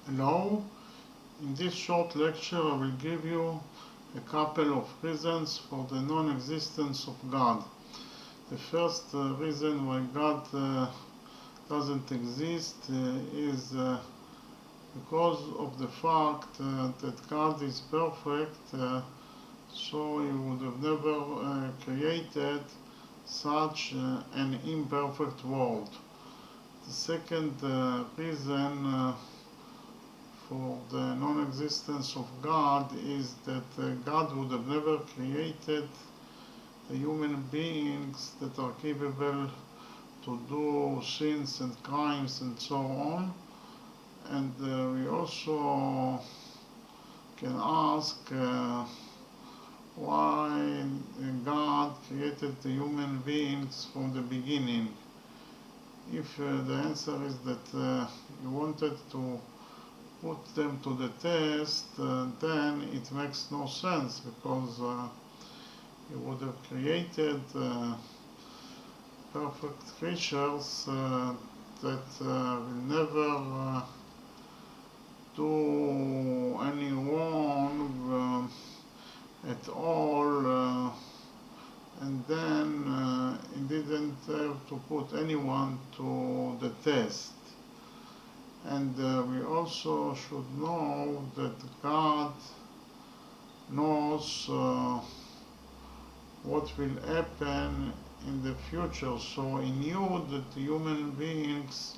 Hello, in this short lecture I will give you a couple of reasons for the non-existence of God. The first reason why God doesn't exist is because of the fact that God is perfect, so He would have never created such an imperfect world. The second reason for the non-existence of God is that God would have never created the human beings that are capable to do sins and crimes and so on. And we also can ask why God created the human beings from the beginning. If the answer is that He wanted to put them to the test, then it makes no sense, because He would have created perfect creatures that will never do any wrong at all, and then He didn't have to put anyone to the test. And we also should know that God knows what will happen in the future. So He knew that the human beings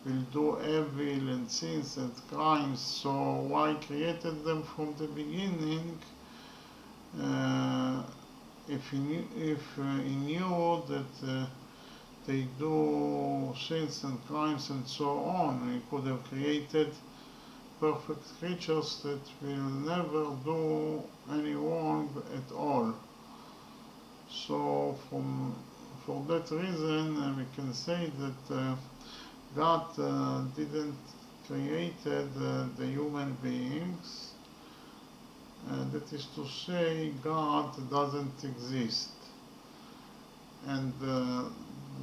will do evil and sins and crimes. So why created them from the beginning? If He knew that they do sins and crimes and so on, He could have created perfect creatures that will never do any wrong at all. So for that reason we can say that God didn't created the human beings. That is to say, God doesn't exist. And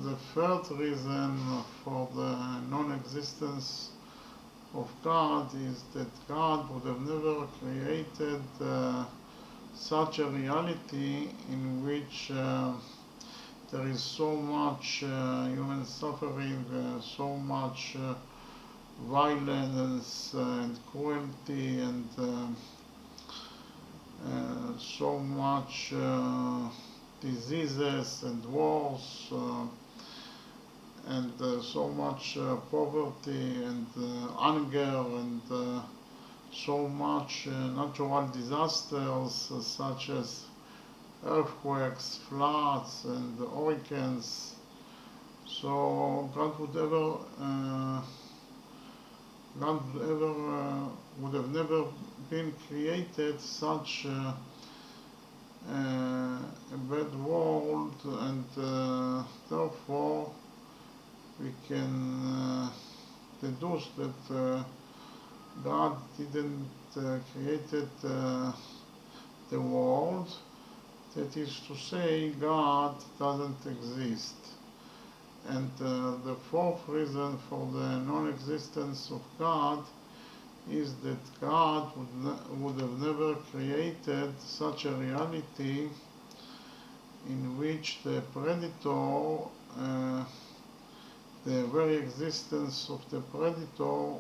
the third reason for the non-existence of God is that God would have never created such a reality in which there is so much human suffering, so much violence and cruelty, and so much diseases and wars, and so much poverty and hunger, and so much natural disasters such as earthquakes, floods, and hurricanes. So God would have never been created such a bad world, and therefore we can deduce that God didn't created the world. That is to say, God doesn't exist. And the fourth reason for the non-existence of God is that God would have never created such a reality in which the predator, the very existence of the predator,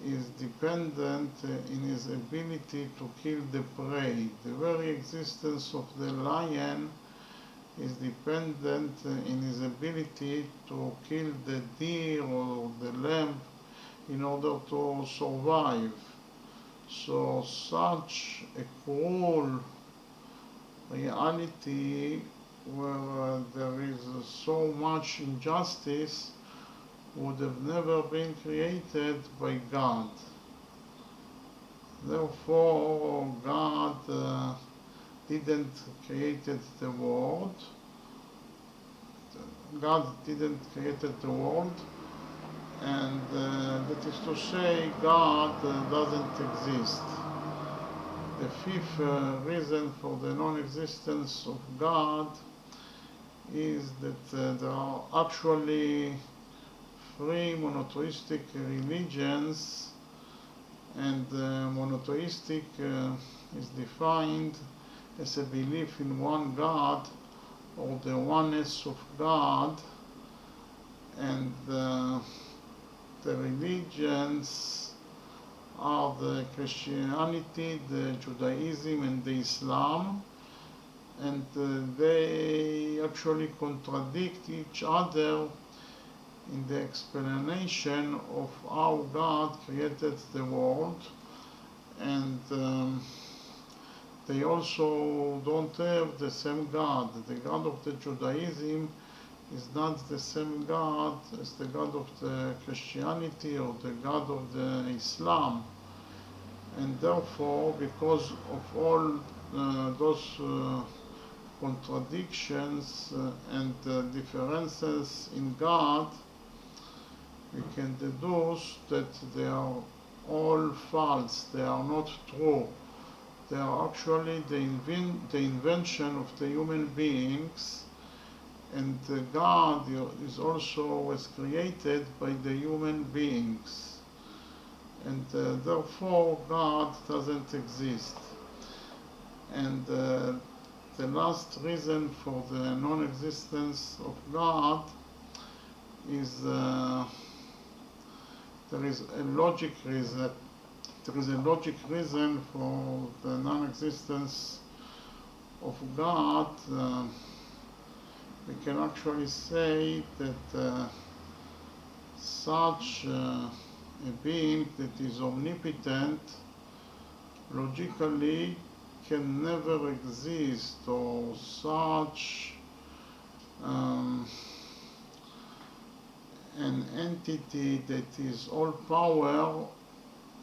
is dependent in his ability to kill the prey. The very existence of the lion is dependent in his ability to kill the deer or the lamb in order to survive. So such a cruel reality where there is so much injustice would have never been created by God. Therefore, God didn't create the world. God didn't create the world, and that is to say, God doesn't exist. The fifth reason for the non-existence of God is that there are actually three monotheistic religions And monotheistic is defined as a belief in one God or the oneness of God, and the religions are the Christianity, the Judaism, and the Islam, and they actually contradict each other in the explanation of how God created the world, and they also don't have the same God. The God of the Judaism is not the same God as the God of the Christianity or the God of the Islam. And therefore, because of all those contradictions and differences in God, we can deduce that they are all false, they are not true. They are actually the invention of the human beings, and God is also was created by the human beings, and therefore God doesn't exist. And the last reason for the non-existence of God is there is a logic reason. There is a logic reason for the non-existence of God. We can actually say that such a being that is omnipotent logically can never exist, or such an entity that is all power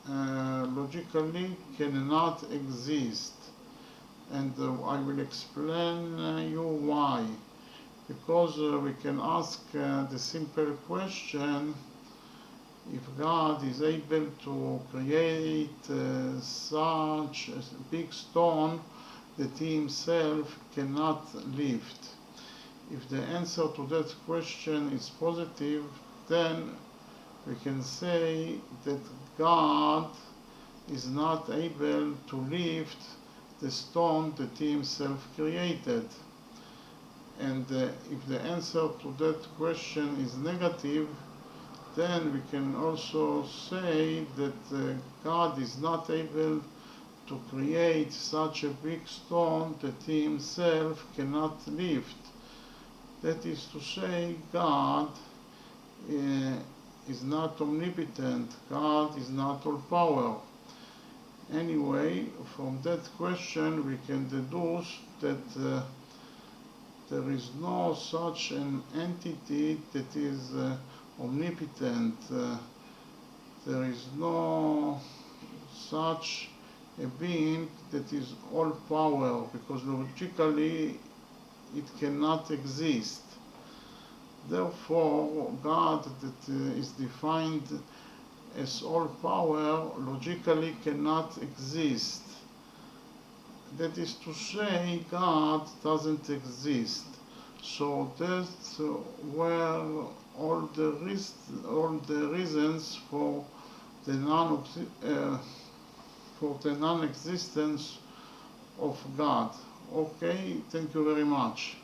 logically cannot exist. And I will explain you why. Because we can ask the simple question: if God is able to create such a big stone that he himself cannot lift, if the answer to that question is positive, then we can say that God is not able to lift the stone that he himself created. And if the answer to that question is negative, then we can also say that God is not able to create such a big stone that he himself cannot lift. That is to say, God is not omnipotent, God is not all power. Anyway, from that question we can deduce that there is no such an entity that is omnipotent. There is no such a being that is all power, because logically it cannot exist. Therefore, God that is defined as all power logically cannot exist. That is to say, God doesn't exist. So that's where all the reasons for the non-existence of God. Okay, thank you very much.